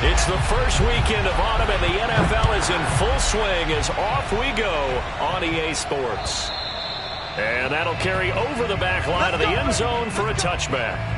It's the first weekend of autumn, and the NFL is in full swing as off we go on EA Sports. And that'll carry over the back line of the end zone for a touchback.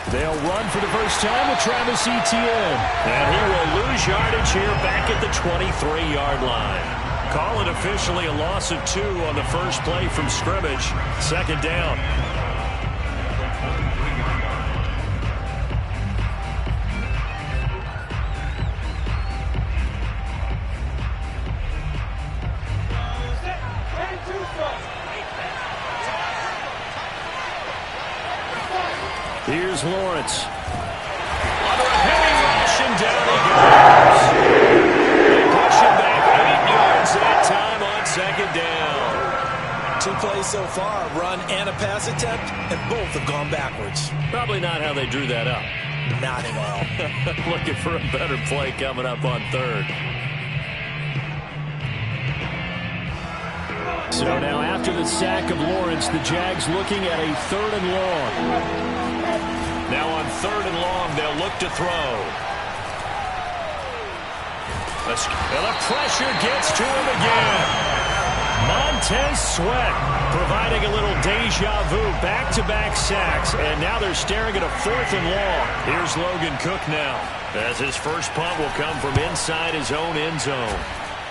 They'll run for the first time with Travis Etienne. And he will lose yardage here back at the 23-yard line. Call it officially a loss of 2 on the first play from scrimmage. Second down. Here's Lawrence. Under a heavy rush, and down he goes. They push him back 8 yards that time on second down. 2 plays so far, a run and a pass attempt, and both have gone backwards. Probably not how they drew that up. Not at all. Looking for a better play coming up on third. So now after the sack of Lawrence, the Jags looking at a 3rd and long. Now on 3rd and long, they'll look to throw. And the pressure gets to him again. Montez Sweat providing a little deja vu, back-to-back sacks, and now they're staring at a 4th and long. Here's Logan Cook now, as his first punt will come from inside his own end zone.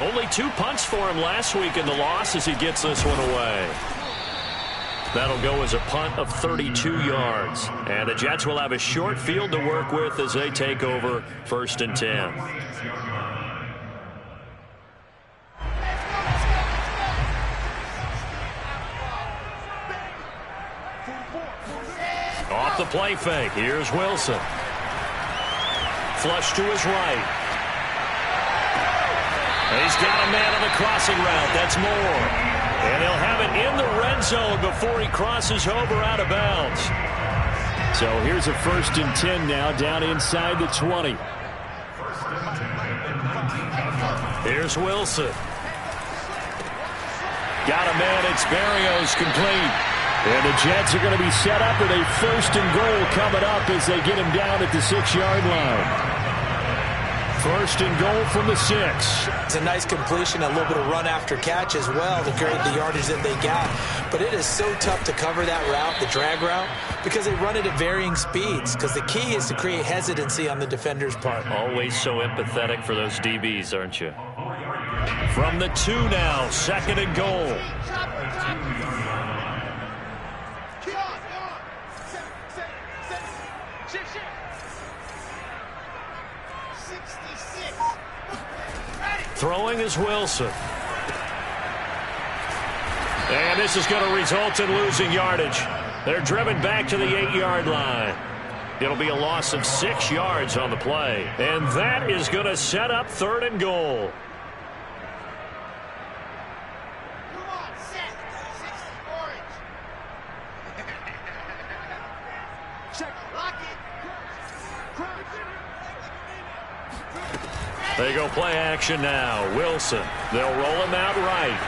Only 2 punts for him last week in the loss as he gets this one away. That'll go as a punt of 32 yards. And the Jets will have a short field to work with as they take over 1st and 10. Off the play fake. Here's Wilson. Flush to his right. He's got a man on the crossing route. That's Moore. And he'll have it in the red zone before he crosses over out of bounds. So here's a 1st and 10 now, down inside the 20. Here's Wilson. Got a man. It's Berrios complete. And the Jets are going to be set up with a 1st and goal coming up as they get him down at the 6-yard line. 1st and goal from the 6. It's a nice completion, a little bit of run after catch as well to create the yardage that they got. But it is so tough to cover that route, the drag route, because they run it at varying speeds. Because the key is to create hesitancy on the defender's part. Always so empathetic for those DBs, aren't you? From the 2 now, 2nd and goal. Throwing is Wilson. And this is going to result in losing yardage. They're driven back to the 8-yard line. It'll be a loss of 6 yards on the play. And that is going to set up 3rd and goal. They go play action now. Wilson. They'll roll him out right.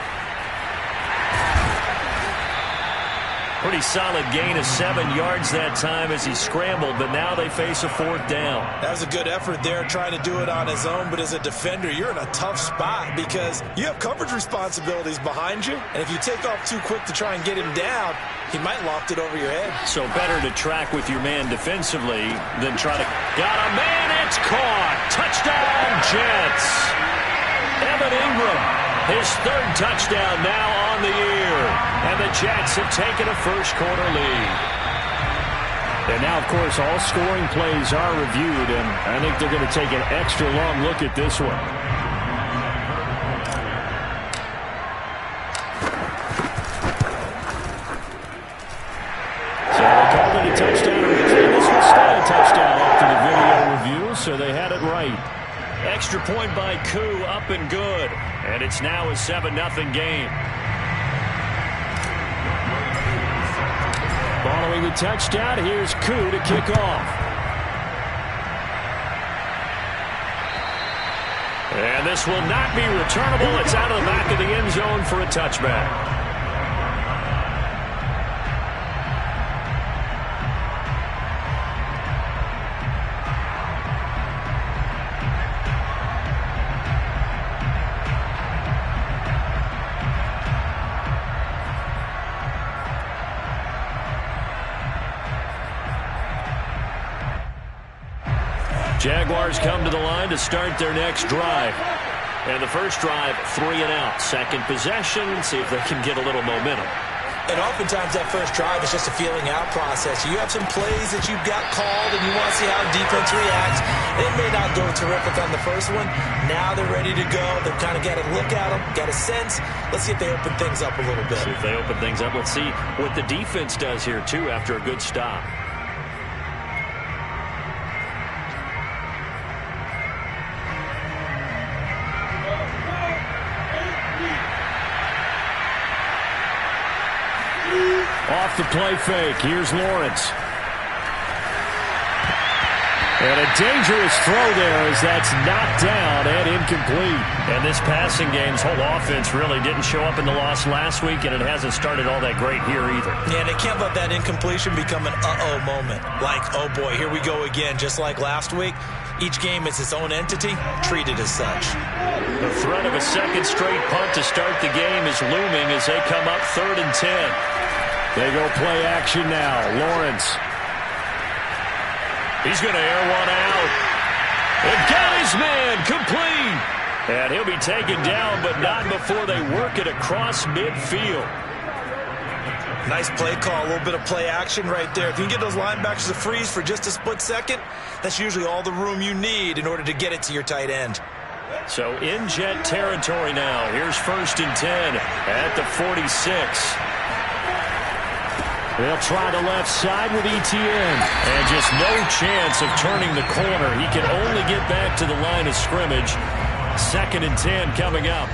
Pretty solid gain of 7 yards that time as he scrambled, but now they face a 4th down. That was a good effort there trying to do it on his own, but as a defender, you're in a tough spot because you have coverage responsibilities behind you, and if you take off too quick to try and get him down, he might loft it over your head. So better to track with your man defensively than try to... Got a man, it's caught! Touchdown, Jets! Evan Ingram His third touchdown now on the year. And the Jets have taken a first-quarter lead. And now, of course, all scoring plays are reviewed, and I think they're going to take an extra long look at this one. So they called it a touchdown originally. This was still a touchdown after the video review, so they had it right. Extra point by Koo, up and good. And it's now a 7-0 game. Following the touchdown, here's Koo to kick off. And this will not be returnable. It's out of the back of the end zone for a touchback. Jaguars come to the line to start their next drive. And the first drive, 3 and out. Second possession, see if they can get a little momentum. And oftentimes that first drive is just a feeling out process. You have some plays that you've got called and you want to see how defense reacts. It may not go terrific on the first one. Now they're ready to go. They've kind of got to look at them, got a sense. Let's see if they open things up a little bit. See if they open things up. Let's see what the defense does here, too, after a good stop. Off the play fake. Here's Lawrence. And a dangerous throw there as that's knocked down and incomplete. And this passing game's whole offense really didn't show up in the loss last week, and it hasn't started all that great here either. Yeah, and they can't let that incompletion become an uh-oh moment. Like, oh boy, here we go again, just like last week. Each game is its own entity, treated as such. The threat of a second straight punt to start the game is looming as they come up 3rd and 10. They go play action now. Lawrence. He's going to air one out. And got his man complete. And he'll be taken down, but not before they work it across midfield. Nice play call, a little bit of play action right there. If you can get those linebackers to freeze for just a split second, that's usually all the room you need in order to get it to your tight end. So in Jet territory now. Here's 1st and 10 at the 46. They'll try the left side with Etienne. And just no chance of turning the corner. He can only get back to the line of scrimmage. 2nd and 10 coming up.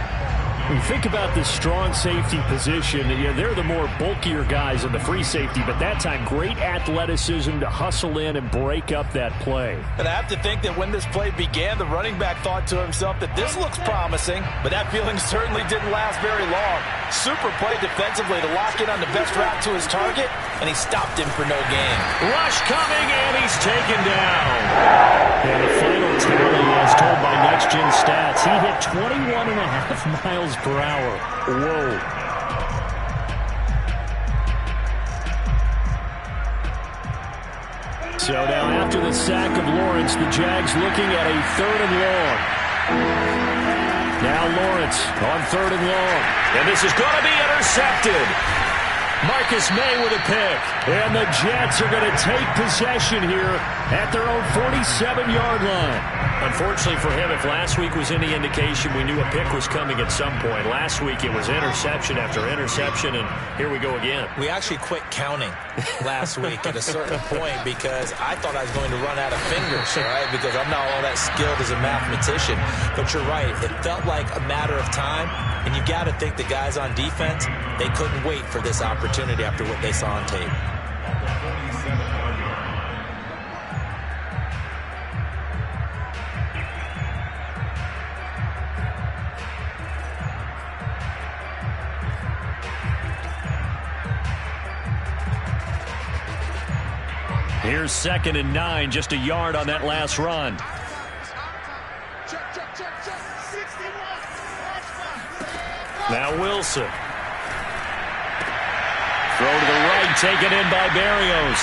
When you think about this strong safety position, they're the more bulkier guys in the free safety, but that time great athleticism to hustle in and break up that play. And I have to think that when this play began, the running back thought to himself that this looks promising, but that feeling certainly didn't last very long. Super play defensively to lock in on the best route to his target, and he stopped him for no gain. Rush coming, and he's taken down. And the final tally, as told by Next Gen Stats, he hit 21.5 miles per hour. Whoa. So now after the sack of Lawrence, the Jags looking at a 3rd and long. Now Lawrence on 3rd and long. And this is going to be intercepted. Marcus May with a pick. And the Jets are going to take possession here at their own 47-yard line. Unfortunately for him, if last week was any indication, we knew a pick was coming at some point. Last week it was interception after interception, and here we go again. We actually quit counting last week at a certain point because I thought I was going to run out of fingers, all right, because I'm not all that skilled as a mathematician. But you're right. It felt like a matter of time, and you got to think the guys on defense, they couldn't wait for this opportunity after what they saw on tape. Here's 2nd and 9, just a yard on that last run. Now Wilson. Throw to the right, taken in by Berrios.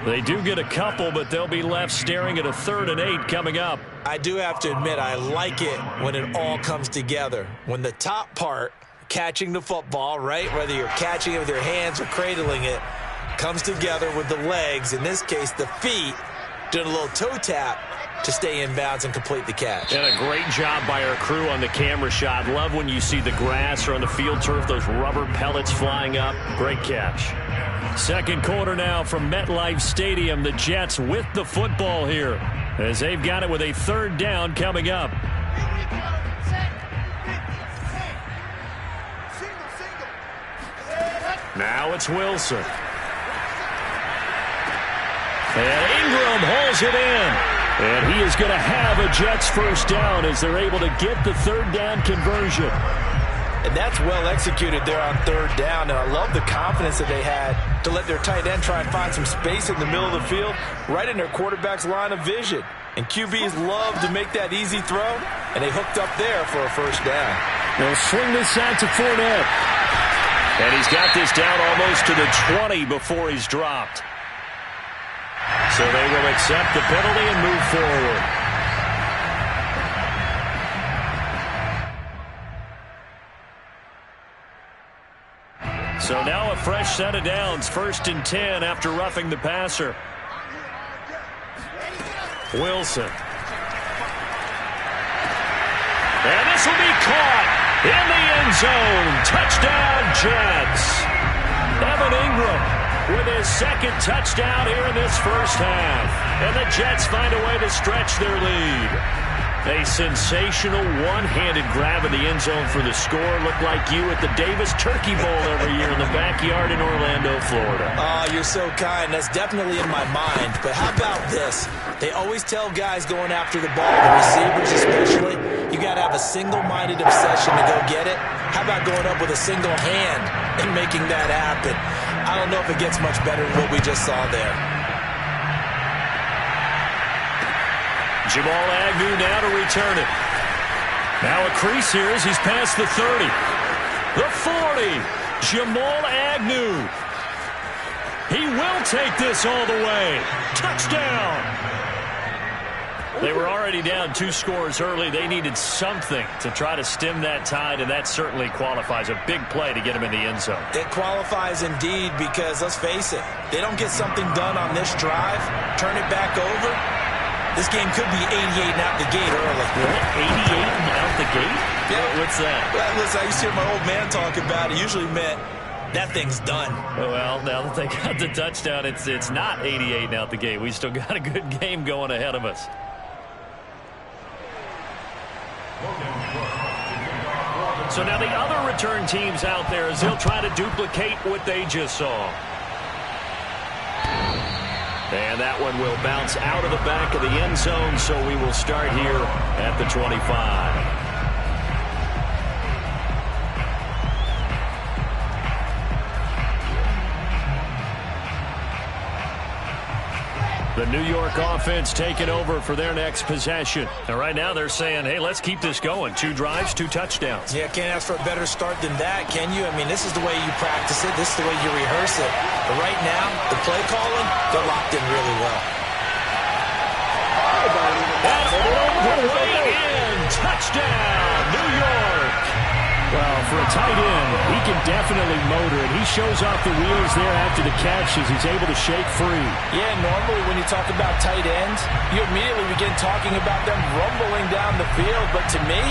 They do get a couple, but they'll be left staring at a 3rd and 8 coming up. I do have to admit, I like it when it all comes together. When the top part, catching the football, right, whether you're catching it with your hands or cradling it, comes together with the legs, in this case the feet, doing a little toe tap to stay in bounds and complete the catch. And a great job by our crew on the camera shot. Love when you see the grass or on the field turf, those rubber pellets flying up. Great catch. Second quarter now from MetLife Stadium. The Jets with the football here as they've got it with a 3rd down coming up. Now it's Wilson. And Ingram hauls it in. And he is going to have a Jets 1st down as they're able to get the 3rd down conversion. And that's well executed there on 3rd down. And I love the confidence that they had to let their tight end try and find some space in the middle of the field, right in their quarterback's line of vision. And QBs love to make that easy throw, and they hooked up there for a 1st down. They'll swing this out to Fournette. And he's got this down almost to the 20 before he's dropped. So they will accept the penalty and move forward. So now a fresh set of downs. 1st and 10 after roughing the passer. Wilson. And this will be caught in the end zone. Touchdown, Jets. Evan Ingram with his 2nd touchdown here in this 1st half. And the Jets find a way to stretch their lead. A sensational one-handed grab in the end zone for the score. Looked like you at the Davis Turkey Bowl every year in the backyard in Orlando, Florida. Oh, you're so kind. That's definitely in my mind. But how about this? They always tell guys going after the ball, the receivers especially, you got to have a single-minded obsession to go get it. How about going up with a single hand and making that happen? I don't know if it gets much better than what we just saw there. Jamal Agnew now to return it. Now a crease here as he's past the 30. The 40. Jamal Agnew. He will take this all the way. Touchdown. They were already down 2 scores early. They needed something to try to stem that tide, and that certainly qualifies. A big play to get him in the end zone. It qualifies indeed because, let's face it, they don't get something done on this drive, turn it back over, this game could be 88 and out the gate early. What? 88 and out the gate? Yeah. What's that? Well, listen, I used to hear my old man talk about it. It usually meant that thing's done. Well, now that they got the touchdown, it's not 88 and out the gate. We still got a good game going ahead of us. So now the other return teams out there as they'll try to duplicate what they just saw. And that one will bounce out of the back of the end zone, so we will start here at the 25. The New York offense taking over for their next possession. And right now they're saying, hey, let's keep this going. 2 drives, 2 touchdowns. Yeah, can't ask for a better start than that, can you? I mean, this is the way you practice it. This is the way you rehearse it. But right now, the play calling, they're locked in really well. And all the way in. Touchdown, New York. Well, for a tight end, he can definitely motor it. He shows off the wheels there after the catch as he's able to shake free. Yeah, normally when you talk about tight ends, you immediately begin talking about them rumbling down the field. But to me,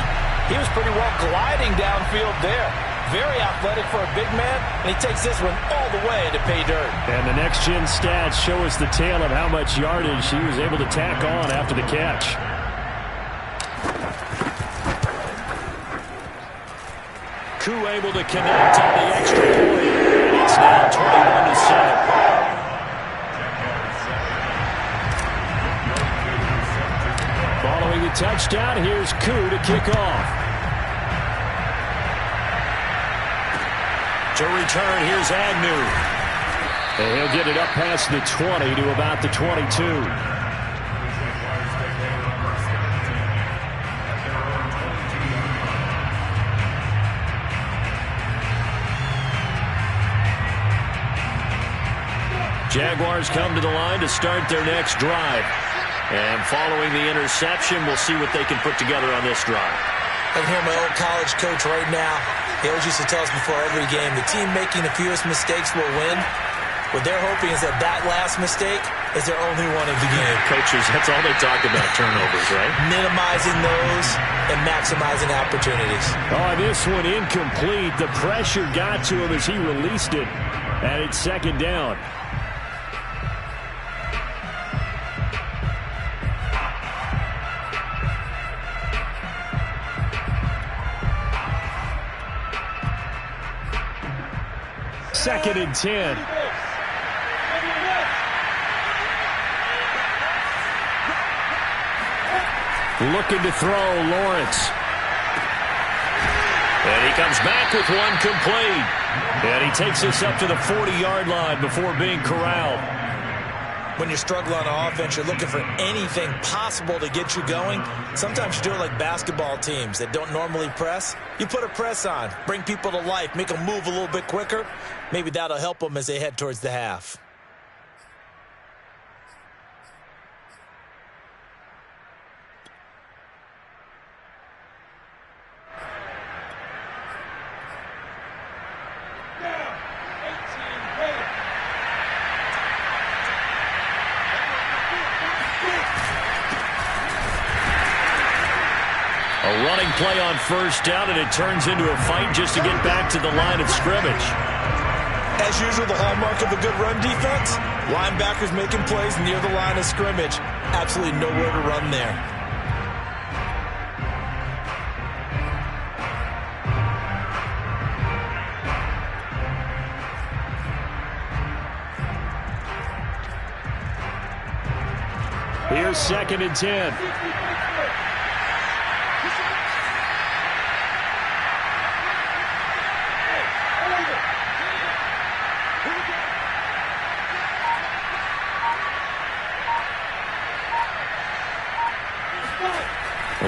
he was pretty well gliding downfield there. Very athletic for a big man, and he takes this one all the way to pay dirt. And the next-gen stats show us the tale of how much yardage he was able to tack on after the catch. Koo able to connect on the extra point. It's now 21-7. Following the touchdown, here's Koo to kick off. To return, here's Agnew. And he'll get it up past the 20 to about the 22. Jaguars come to the line to start their next drive. And following the interception, we'll see what they can put together on this drive. I can hear my old college coach right now. He always used to tell us before every game, the team making the fewest mistakes will win. What they're hoping is that last mistake is their only one of the game. Coaches, that's all they talk about, turnovers, right? Minimizing those and maximizing opportunities. Oh, this one incomplete. The pressure got to him as he released it. And it's second down. Second and 10. Looking to throw, Lawrence. And he comes back with one complete. And he takes us up to the 40-yard line before being corralled. When you struggle on offense, you're looking for anything possible to get you going. Sometimes you do it like basketball teams that don't normally press. You put a press on, bring people to life, make them move a little bit quicker. Maybe that'll help them as they head towards the half. A running play on first down, and it turns into a fight just to get back to the line of scrimmage. As usual, the hallmark of a good run defense, linebackers making plays near the line of scrimmage. Absolutely nowhere to run there. Here's second and 10.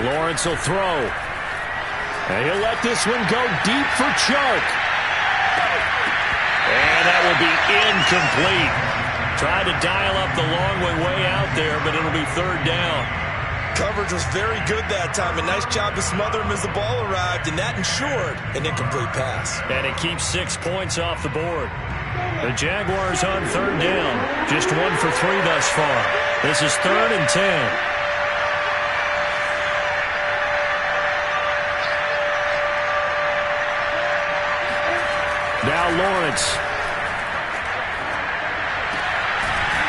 Lawrence will throw. And he'll let this one go deep for Chark. And that will be incomplete. Tried to dial up the long way out there, but it'll be third down. Coverage was very good that time. A nice job to smother him as the ball arrived, and that ensured an incomplete pass. And it keeps 6 points off the board. The Jaguars on third down. Just 1 for 3 thus far. This is third and 10. Now Lawrence.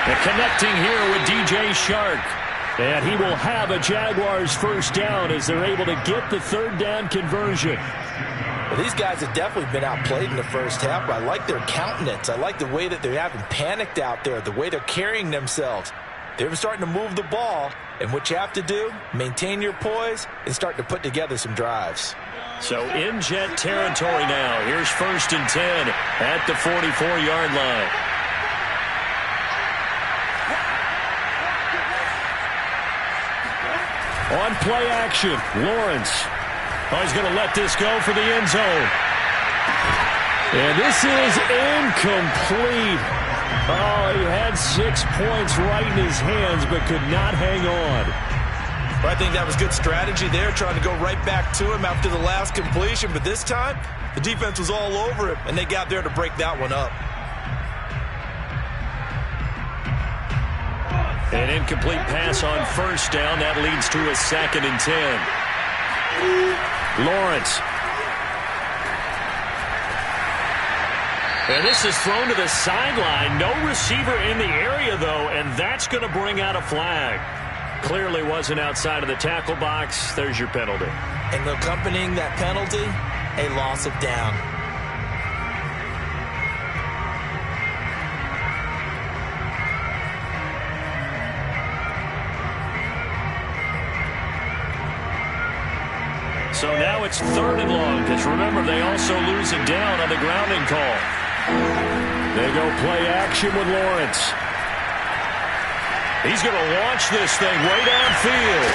And connecting here with DJ Chark. And he will have a Jaguars first down as they're able to get the third down conversion. Well, these guys have definitely been outplayed in the first half, but I like their countenance. I like the way that they haven't panicked out there, the way they're carrying themselves. They're starting to move the ball, and what you have to do, maintain your poise and start to put together some drives. So in Jet territory now. Here's first and 10 at the 44-yard line. On play action, Lawrence. Oh, he's going to let this go for the end zone. And this is incomplete. Oh, he had 6 points right in his hands, but could not hang on. Well, I think that was good strategy there, trying to go right back to him after the last completion. But this time, the defense was all over him, and they got there to break that one up. An incomplete pass on first down. That leads to a second and 10. Lawrence. And this is thrown to the sideline. No receiver in the area, though, and that's going to bring out a flag. Clearly wasn't outside of the tackle box. There's your penalty. And accompanying that penalty, a loss of down. So now it's third and long, because remember, they also lose it down on the grounding call. They go play action with Lawrence. He's going to launch this thing way downfield.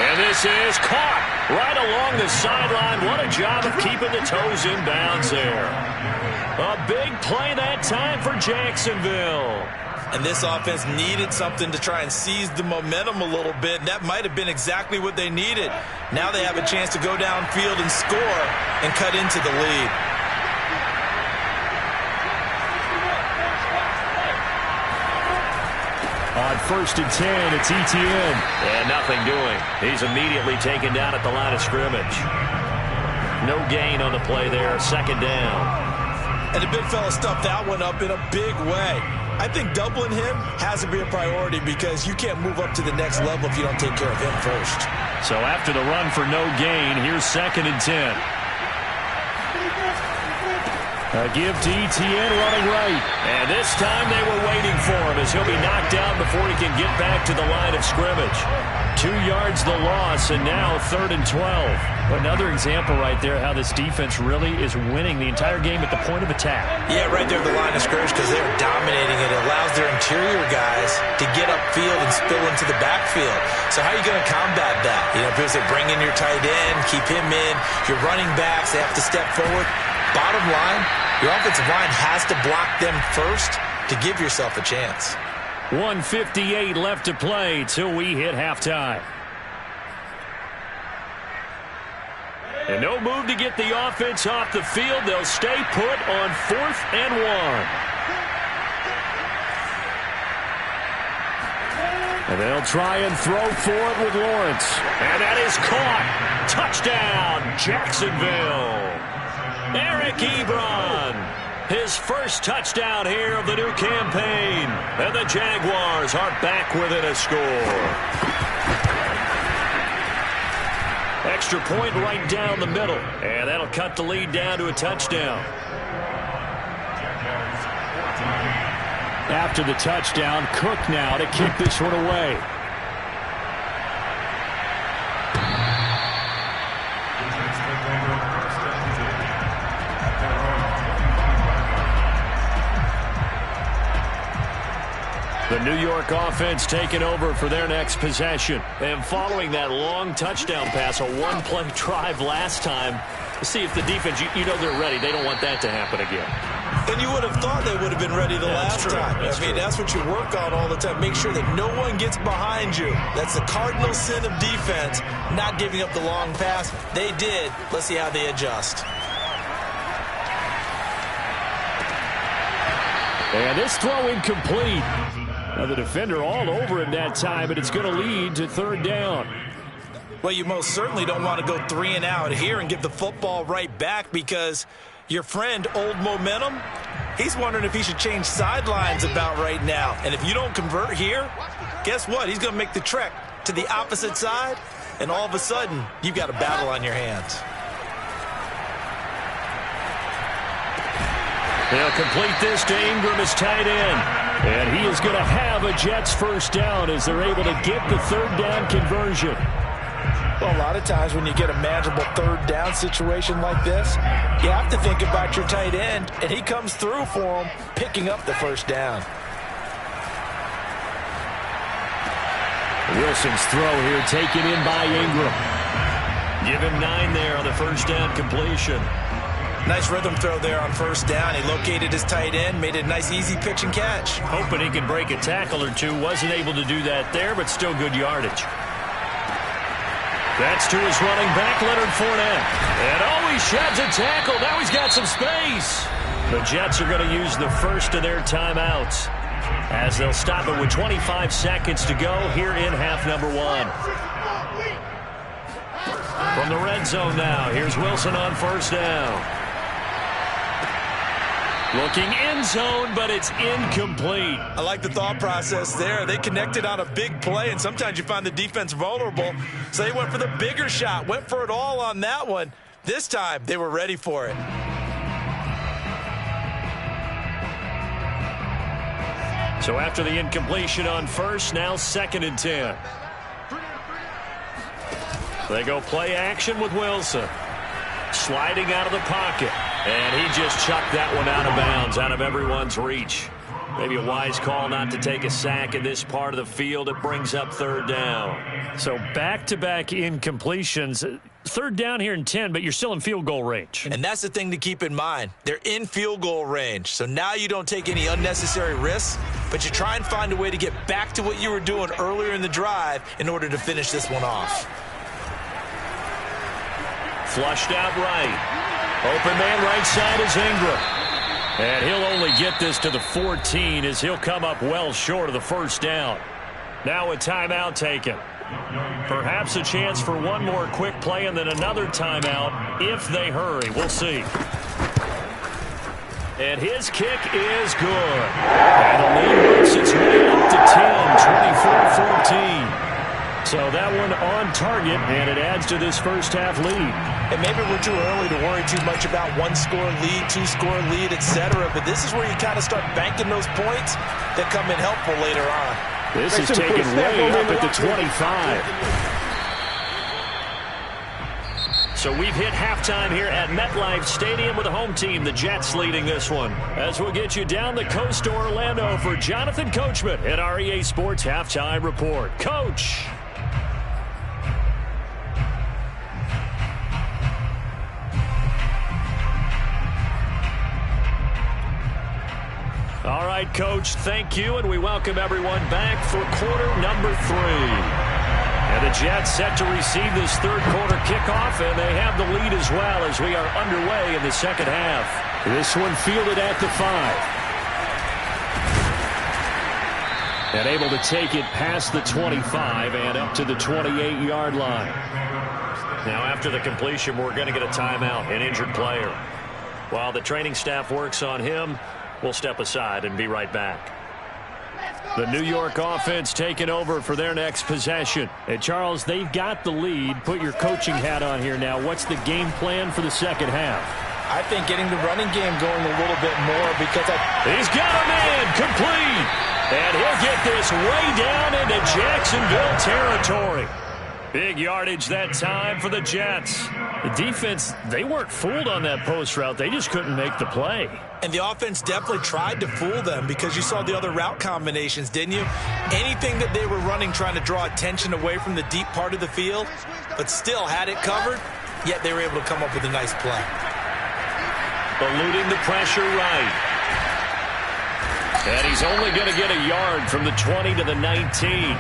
And this is caught right along the sideline. What a job of keeping the toes in bounds there. A big play that time for Jacksonville. And this offense needed something to try and seize the momentum a little bit, and that might have been exactly what they needed. Now they have a chance to go downfield and score and cut into the lead. On 1st and 10, it's Etienne. And nothing doing. He's immediately taken down at the line of scrimmage. No gain on the play there, 2nd down. And the big fella stuffed that one up in a big way. I think doubling him has to be a priority because you can't move up to the next level if you don't take care of him first. So after the run for no gain, here's 2nd and 10. A give to Etienne running right. And this time they were waiting for him as he'll be knocked down before he can get back to the line of scrimmage. 2 yards the loss, and now 3rd and 12. Another example right there how this defense really is winning the entire game at the point of attack. Yeah, right there at the line of scrimmage because they're dominating it. It allows their interior guys to get upfield and spill into the backfield. So how are you going to combat that? You know, because they bring in your tight end, keep him in. Your running backs, they have to step forward. Bottom line, your offensive line has to block them first to give yourself a chance. 1:58 left to play till we hit halftime. And no move to get the offense off the field. They'll stay put on 4th and 1. And they'll try and throw for it with Lawrence. And that is caught. Touchdown, Jacksonville. Eric Ebron. His first touchdown here of the new campaign. And the Jaguars are back within a score. Extra point right down the middle. And that'll cut the lead down to a touchdown. After the touchdown, Cook now to kick this one away. The New York offense taking over for their next possession. And following that long touchdown pass, a one-play drive last time, to see if the defense, you know they're ready. They don't want that to happen again. And you would have thought they would have been ready the last time. That's what you work on all the time. Make sure that no one gets behind you. That's the cardinal sin of defense, not giving up the long pass. They did. Let's see how they adjust. And this throw incomplete. Now the defender all over him that time, and it's going to lead to 3rd down. Well, you most certainly don't want to go 3 and out here and give the football right back because your friend, Old Momentum, he's wondering if he should change sidelines about right now. And if you don't convert here, guess what? He's going to make the trek to the opposite side, and all of a sudden, you've got a battle on your hands. They'll complete this to Ingram as tight end. And he is going to have a Jets first down as they're able to get the 3rd down conversion. Well, a lot of times when you get a manageable 3rd down situation like this, you have to think about your tight end, and he comes through for him, picking up the 1st down. Wilson's throw here taken in by Ingram. Give him 9 there on the 1st down completion. Nice rhythm throw there on 1st down. He located his tight end, made it a nice, easy pitch and catch. Hoping he could break a tackle or two. Wasn't able to do that there, but still good yardage. That's to his running back, Leonard Fournette. And he sheds a tackle. Now he's got some space. The Jets are going to use the first of their timeouts as they'll stop it with 25 seconds to go here in half number 1. From the red zone now, here's Wilson on 1st down. Looking end zone, but it's incomplete. I like the thought process there. They connected on a big play, and sometimes you find the defense vulnerable. So they went for the bigger shot, went for it all on that one. This time, they were ready for it. So after the incompletion on 1st, now 2nd and 10. They go play action with Wilson. Sliding out of the pocket. And he just chucked that one out of bounds, out of everyone's reach. Maybe a wise call not to take a sack in this part of the field. It brings up 3rd down. So back-to-back incompletions. third down here and 10, but you're still in field goal range. And that's the thing to keep in mind. They're in field goal range. So now you don't take any unnecessary risks, but you try and find a way to get back to what you were doing earlier in the drive in order to finish this one off. Flushed out right. Open man right side is Ingram. And he'll only get this to the 14 as he'll come up well short of the first down. Now a timeout taken. Perhaps a chance for one more quick play and then another timeout if they hurry. We'll see. And his kick is good. And the lead works its way up to 10, 24-14. So that one on target, and it adds to this first half lead. And maybe we're too early to worry too much about one-score lead, two-score lead, etc. But this is where you kind of start banking those points that come in helpful later on. This is taken way up at the 25. So we've hit halftime here at MetLife Stadium with the home team, the Jets, leading this one. As we'll get you down the coast to Orlando for Jonathan Coachman at our EA Sports Halftime Report. Coach. All right, Coach, thank you, and we welcome everyone back for quarter number 3. And the Jets set to receive this third quarter kickoff, and they have the lead as well as we are underway in the second half. This one fielded at the 5. And able to take it past the 25 and up to the 28-yard line. Now after the completion, we're going to get a timeout, an injured player. While the training staff works on him, we'll step aside and be right back. The New York offense taking over for their next possession. And Charles, they've got the lead. Put your coaching hat on here now. What's the game plan for the second half? I think getting the running game going a little bit more because he's got a man complete. And he'll get this way down into Jacksonville territory. Big yardage that time for the Jets. The defense, they weren't fooled on that post route. They just couldn't make the play. And the offense definitely tried to fool them because you saw the other route combinations, didn't you? Anything that they were running trying to draw attention away from the deep part of the field, but still had it covered, yet they were able to come up with a nice play. Eluding the pressure right. And he's only going to get a yard from the 20 to the 19.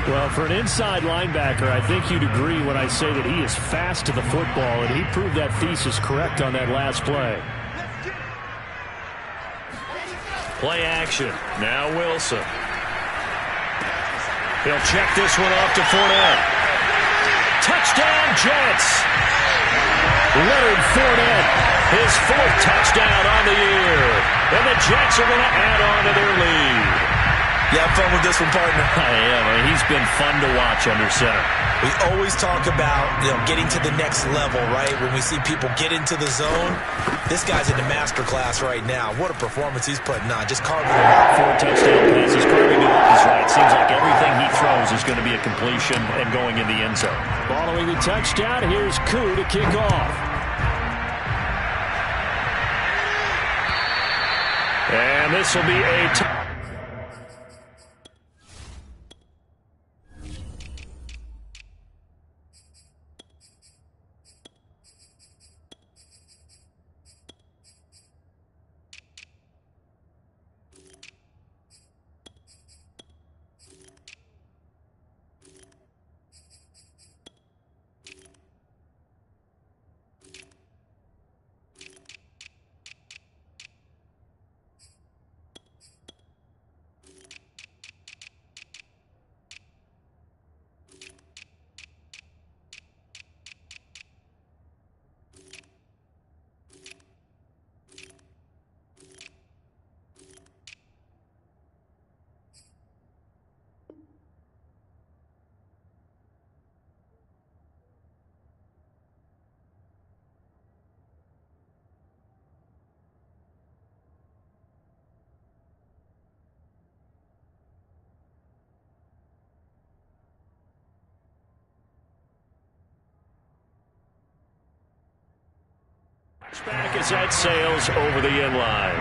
Well, for an inside linebacker, I think you'd agree when I say that he is fast to the football, and he proved that thesis correct on that last play. Play action. Now Wilson. He'll check this one off to Fournette. Touchdown, Jets. Leonard Fournette, his 4th touchdown on the year. And the Jets are going to add on to their lead. You have fun with this one, partner? I am. He's been fun to watch under center. We always talk about, getting to the next level, right? When we see people get into the zone, this guy's in the master class right now. What a performance he's putting on, just carving them up. 4 touchdown passes, carving them up is right. Seems like everything he throws is going to be a completion and going in the end zone. Following the touchdown, here's Koo to kick off. And this will be a back as that sails over the end line.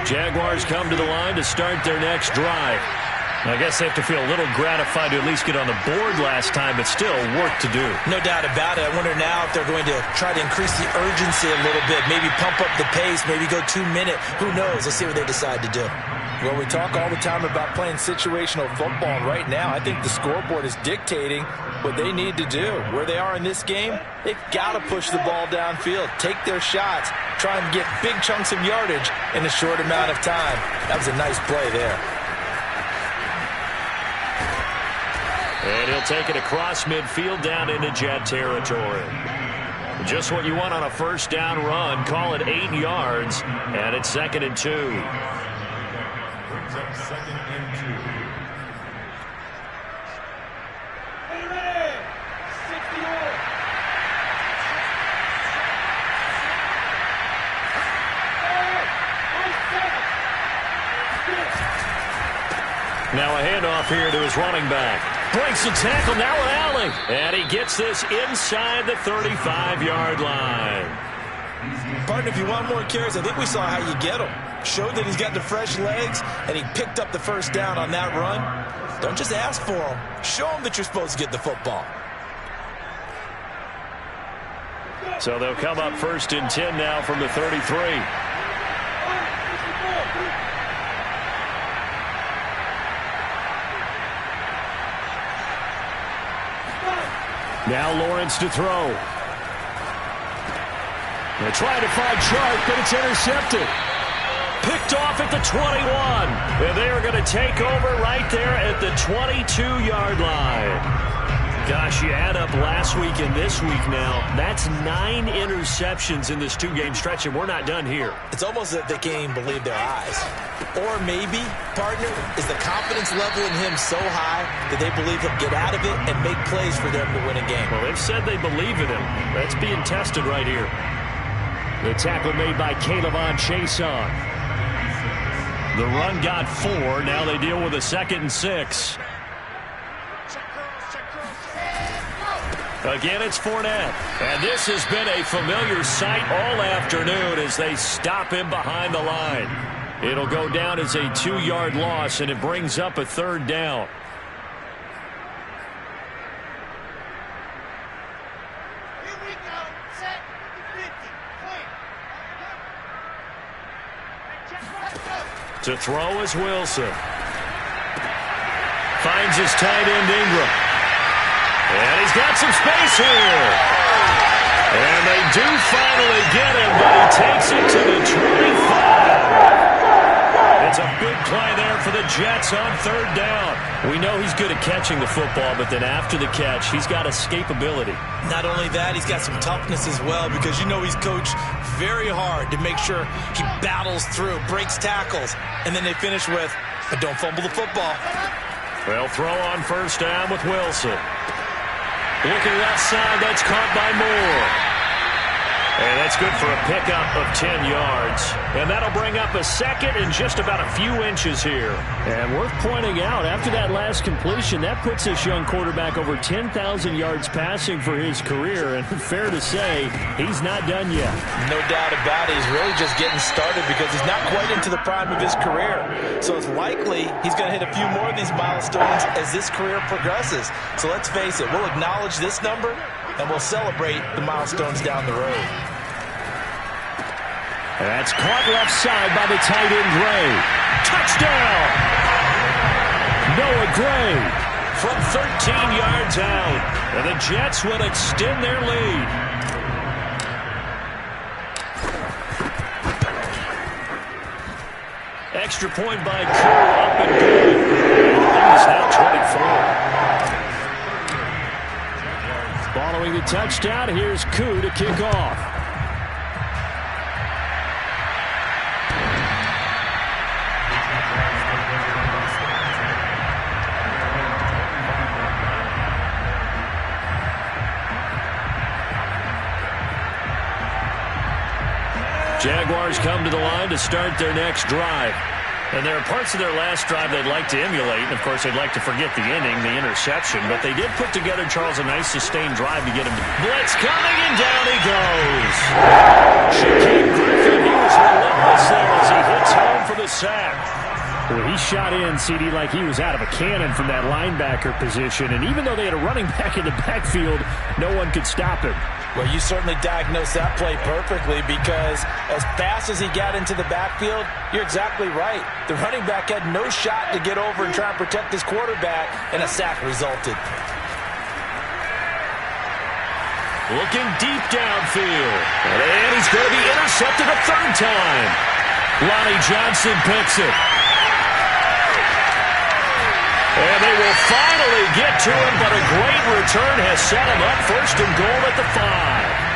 Jaguars come to the line to start their next drive. I guess they have to feel a little gratified to at least get on the board last time, but still work to do. No doubt about it. I wonder now if they're going to try to increase the urgency a little bit, maybe pump up the pace, maybe go 2-minute. Who knows? Let's see what they decide to do. Well, we talk all the time about playing situational football, and right now I think the scoreboard is dictating what they need to do. Where they are in this game, they've got to push the ball downfield, take their shots, try and get big chunks of yardage in a short amount of time. That was a nice play there. And he'll take it across midfield down into Jet territory. Just what you want on a first down run. Call it 8 yards, and it's 2nd and 2. Brings up 2nd and 2. Now a handoff here to his running back. Breaks the tackle, now an alley. And he gets this inside the 35-yard line. Partner, if you want more carries, I think we saw how you get him. Showed that he's got the fresh legs, and he picked up the first down on that run. Don't just ask for him. Show him that you're supposed to get the football. So they'll come up 1st and 10 now from the 33. Now Lawrence to throw. They're trying to find Chark, but it's intercepted. Picked off at the 21. And they are going to take over right there at the 22-yard line. Gosh, you add up last week and this week now. That's 9 interceptions in this 2-game stretch, and we're not done here. It's almost as if they can't even believe their eyes. Or maybe, partner, is the confidence level in him so high that they believe he'll get out of it and make plays for them to win a game. Well, they've said they believe in him. That's being tested right here. The tackle made by Calebon Chason. The run got 4. Now they deal with a 2nd and 6. Again, it's Fournette. And this has been a familiar sight all afternoon as they stop him behind the line. It'll go down as a 2-yard loss, and it brings up a 3rd down. Here we go. Set. 50. To throw is Wilson. Finds his tight end Ingram. And he's got some space here. And they do finally get him, but he takes it to the 25. It's a big play there for the Jets on 3rd down. We know he's good at catching the football, but then after the catch, he's got escapability. Not only that, he's got some toughness as well, because you know he's coached very hard to make sure he battles through, breaks tackles, and then they finish with, but don't fumble the football. Well, throw on 1st down with Wilson. Looking left side, that's caught by Moore. And that's good for a pickup of 10 yards. And that'll bring up a 2nd and just about a few inches here. And worth pointing out, after that last completion, that puts this young quarterback over 10,000 yards passing for his career. And fair to say, he's not done yet. No doubt about it. He's really just getting started because he's not quite into the prime of his career. So it's likely he's going to hit a few more of these milestones as this career progresses. So let's face it, we'll acknowledge this number and we'll celebrate the milestones down the road. That's caught left side by the tight end Gray. Touchdown! Noah Gray from 13 yards out. And the Jets will extend their lead. Extra point by Koo, up and good. And the lead is now 24. Following the touchdown, here's Koo to kick off. Jaguars come to the line to start their next drive. And there are parts of their last drive they'd like to emulate. And, of course, they'd like to forget the inning, the interception. But they did put together, Charles, a nice sustained drive to get him. Blitz coming, and down he goes. Shaquille Griffin, he was relentless there as he hits home for shot in, CD, like he was out of a cannon from that linebacker position. And even though they had a running back in the backfield, no one could stop him. Well, you certainly diagnosed that play perfectly, because as fast as he got into the backfield, you're exactly right. The running back had no shot to get over and try and protect his quarterback, and a sack resulted. Looking deep downfield. And he's going to be intercepted a third time. Lonnie Johnson picks it. And they will finally get to him, but a great return has set him up first and goal at the 5.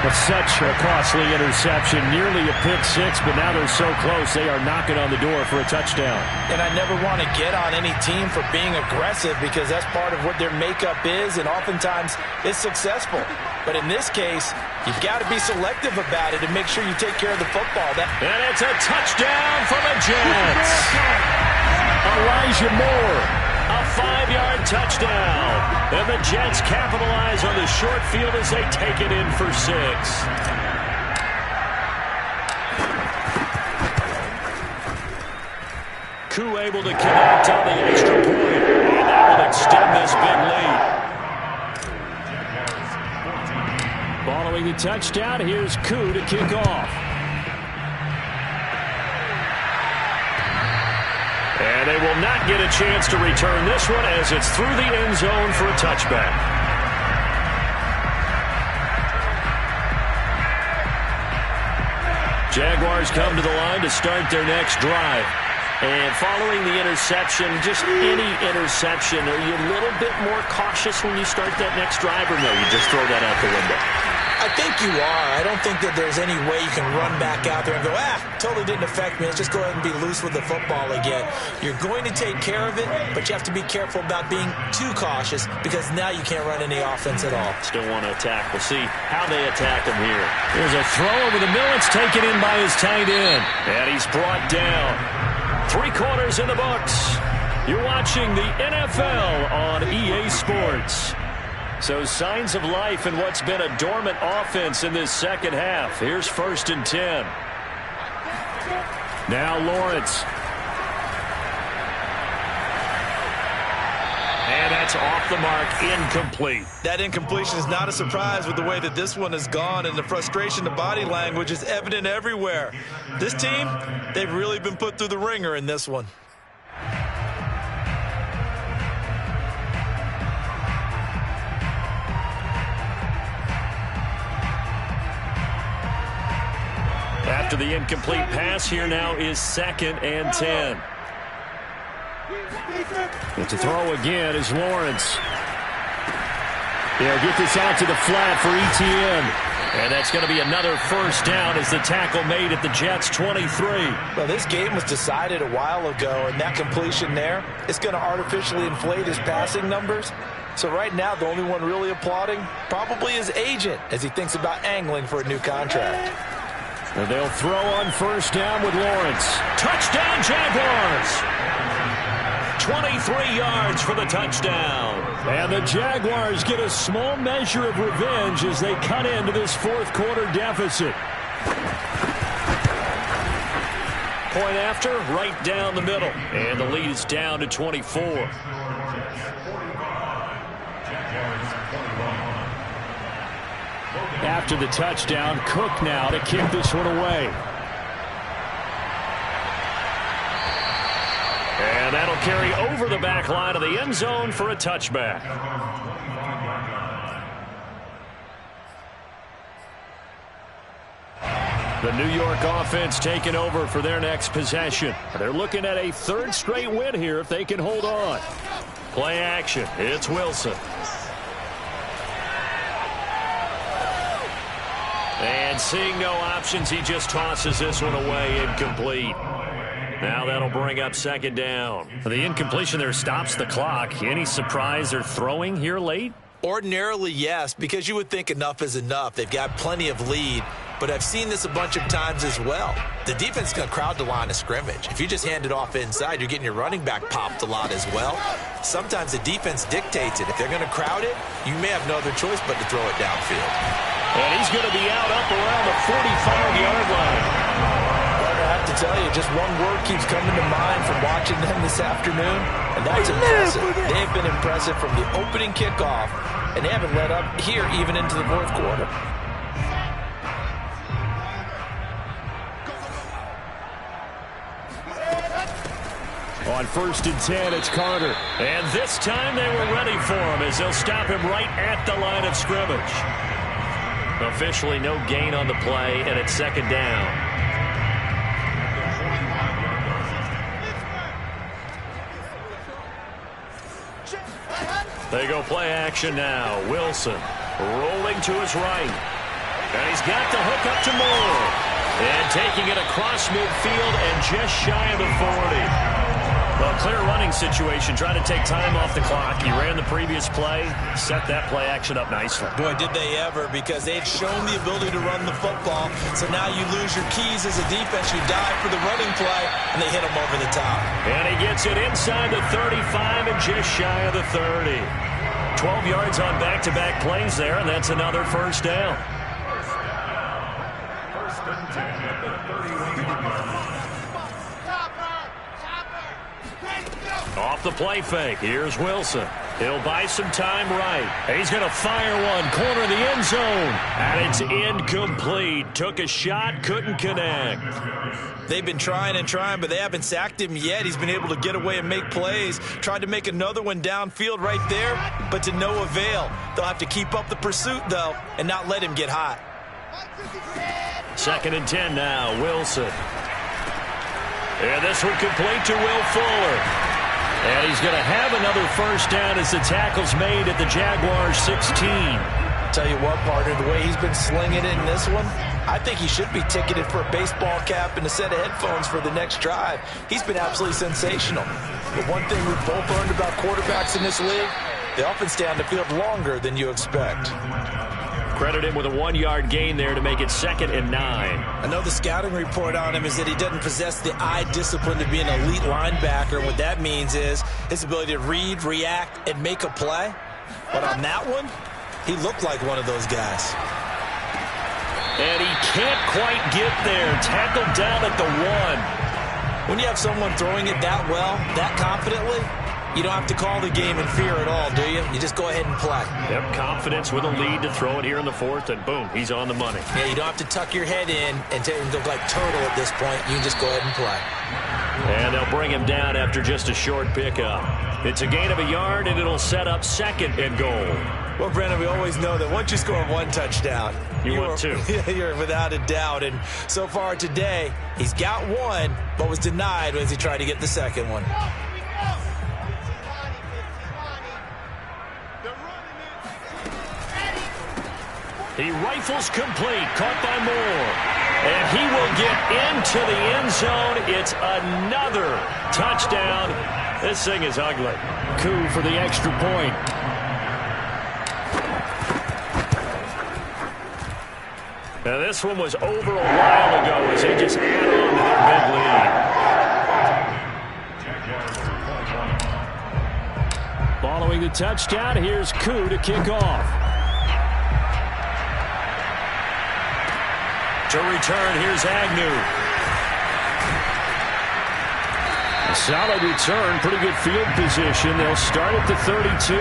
That's such a costly interception, nearly a pick six, but now they're so close they are knocking on the door for a touchdown. And I never want to get on any team for being aggressive, because that's part of what their makeup is, and oftentimes it's successful. But in this case, you've got to be selective about it and make sure you take care of the football. And it's a touchdown for the Jets. Elijah Moore, a 5-yard touchdown. And the Jets capitalize on the short field as they take it in for 6. Koo able to connect on the extra point. And that will extend this big lead. Following the touchdown, here's Koo to kick off. And they will not get a chance to return this one as it's through the end zone for a touchback. Jaguars come to the line to start their next drive. And following the interception, just any interception, are you a little bit more cautious when you start that next drive, or no, you just throw that out the window? I think you are. I don't think that there's any way you can run back out there and go, totally didn't affect me. Let's just go ahead and be loose with the football again. You're going to take care of it, but you have to be careful about being too cautious, because now you can't run any offense at all. Still want to attack. We'll see how they attack him here. There's a throw over the middle. It's taken in by his tight end. And he's brought down. 3 quarters in the books. You're watching the NFL on EA Sports. So signs of life in what's been a dormant offense in this second half. Here's 1st and 10. Now Lawrence. And that's off the mark, incomplete. That incompletion is not a surprise with the way that this one has gone, and the frustration, the body language is evident everywhere. This team, they've really been put through the ringer in this one. After the incomplete pass, here now is 2nd and 10. And to throw again is Lawrence. They'll get this out to the flat for ETN. And that's going to be another first down as the tackle made at the Jets' 23. Well, this game was decided a while ago, and that completion there is going to artificially inflate his passing numbers. So right now, the only one really applauding probably his agent as he thinks about angling for a new contract. And they'll throw on first down with Lawrence. Touchdown, Jaguars! 23 yards for the touchdown. And the Jaguars get a small measure of revenge as they cut into this 4th quarter deficit. Point after, right down the middle. And the lead is down to 24. After the touchdown, Cook now to kick this one away. And that'll carry over the back line of the end zone for a touchback. The New York offense taking over for their next possession. They're looking at a 3rd straight win here if they can hold on. Play action. It's Wilson. And seeing no options, he just tosses this one away, incomplete. Now that'll bring up 2nd down. The incompletion there stops the clock. Any surprise they're throwing here late? Ordinarily, yes, because you would think enough is enough. They've got plenty of lead, but I've seen this a bunch of times as well. The defense is going to crowd the line of scrimmage. If you just hand it off inside, you're getting your running back popped a lot as well. Sometimes the defense dictates it. If they're going to crowd it, you may have no other choice but to throw it downfield. And he's going to be out up around the 45-yard line. Going to have to to tell you, just one word keeps coming to mind from watching them this afternoon, and that's impressive. They've been impressive from the opening kickoff, and they haven't let up here even into the fourth quarter. On 1st and 10, it's Carter. And this time they were ready for him as they'll stop him right at the line of scrimmage. Officially no gain on the play, and it's 2nd down. They go play action now. Wilson rolling to his right. And he's got the hook up to Moore. And taking it across midfield and just shy of the 40. Well, clear running situation, trying to take time off the clock. He ran the previous play, set that play action up nicely. Boy, did they ever, because they'd shown the ability to run the football. So now you lose your keys as a defense. You dive for the running play, and they hit him over the top. And he gets it inside the 35 and just shy of the 30. 12 yards on back-to-back plays there, and that's another 1st down. Off the play fake. Here's Wilson. He'll buy some time right. He's going to fire one. Corner of the end zone. And it's incomplete. Took a shot, couldn't connect. They've been trying and trying, but they haven't sacked him yet. He's been able to get away and make plays. Tried to make another one downfield right there, but to no avail. They'll have to keep up the pursuit, though, and not let him get hot. 2nd and 10 now. Wilson. And this one complete to Will Fuller. And he's going to have another 1st down as the tackle's made at the Jaguars' 16. Tell you what, partner, the way he's been slinging it in this one, I think he should be ticketed for a baseball cap and a set of headphones for the next drive. He's been absolutely sensational. But one thing we've both learned about quarterbacks in this league, they often stay on the field longer than you expect. Credit him with a 1-yard gain there to make it 2nd and 9. I know the scouting report on him is that he doesn't possess the eye discipline to be an elite linebacker. What that means is his ability to read, react, and make a play. But on that one, he looked like one of those guys. And he can't quite get there. Tackled down at the 1. When you have someone throwing it that well, that confidently, you don't have to call the game in fear at all, do you? You just go ahead and play. Yep, confidence with a lead to throw it here in the 4th, and boom, he's on the money. Yeah, you don't have to tuck your head in and look like turtle at this point. You can just go ahead and play. And they'll bring him down after just a short pickup. It's a gain of a yard, and it'll set up 2nd and goal. Well, Brandon, we always know that once you score 1 touchdown, you want 2. You're without a doubt. And so far today, he's got 1, but was denied as he tried to get the 2nd one. He rifles complete, caught by Moore. And he will get into the end zone. It's another touchdown. This thing is ugly. Coup for the extra point. Now this one was over a while ago as they just add on to their big lead. Following the touchdown, here's Coup to kick off. To return, here's Agnew. A solid return, pretty good field position. They'll start at the 32.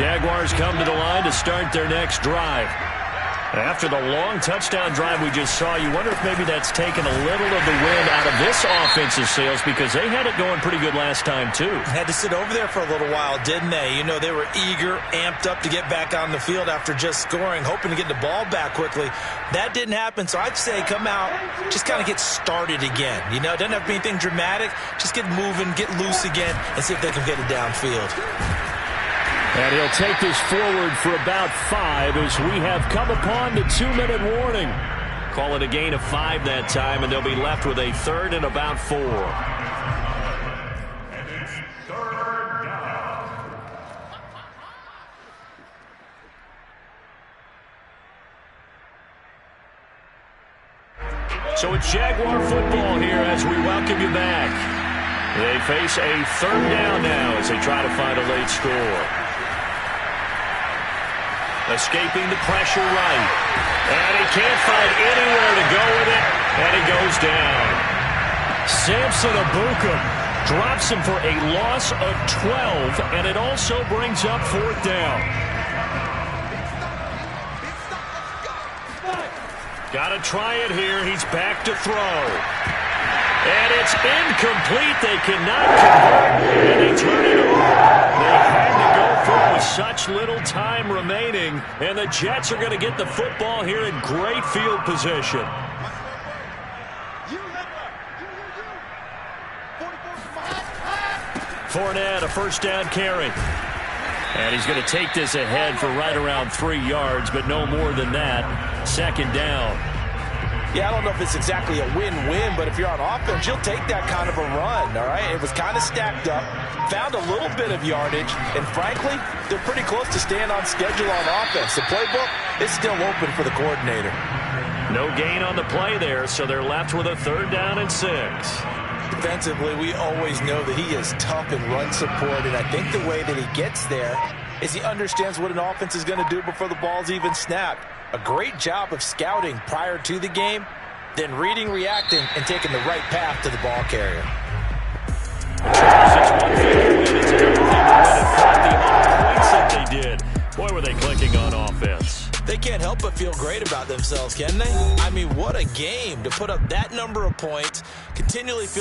Jaguars come to the line to start their next drive. After the long touchdown drive we just saw, you wonder if maybe that's taken a little of the wind out of this offensive sails, because they had it going pretty good last time, too. Had to sit over there for a little while, didn't they? You know, they were eager, amped up to get back on the field after just scoring, hoping to get the ball back quickly. That didn't happen, so I'd say come out, just kind of get started again. You know, it doesn't have to be anything dramatic. Just get moving, get loose again, and see if they can get it downfield. And he'll take this forward for about 5 as we have come upon the 2-minute warning. Call it a gain of 5 that time, and they'll be left with a 3rd and about 4. And it's 3rd down. So it's Jaguar football here as we welcome you back. They face a 3rd down now as they try to find a late score. Escaping the pressure right. And he can't find anywhere to go with it, and he goes down. Samson Abuka drops him for a loss of 12, and it also brings up 4th down. Got to try it here. He's back to throw. And it's incomplete. They cannot convert, and they turn it over. They had to go for it with such little time remaining, and the Jets are going to get the football here in great field position. Fournette, a 1st down carry. And he's going to take this ahead for right around 3 yards, but no more than that. 2nd down. Yeah, I don't know if it's exactly a win-win, but if you're on offense, you'll take that kind of a run, all right? It was kind of stacked up, found a little bit of yardage, and frankly, they're pretty close to staying on schedule on offense. The playbook is still open for the coordinator. No gain on the play there, so they're left with a 3rd down and 6. Defensively, we always know that he is tough in run support, and I think the way that he gets there is he understands what an offense is going to do before the ball's even snapped. A great job of scouting prior to the game, then reading, reacting, and taking the right path to the ball carrier. It's everything to win it. The points that they did. Boy, were they clicking on offense. They can't help but feel great about themselves, can they? I mean, what a game to put up that number of points, continually feel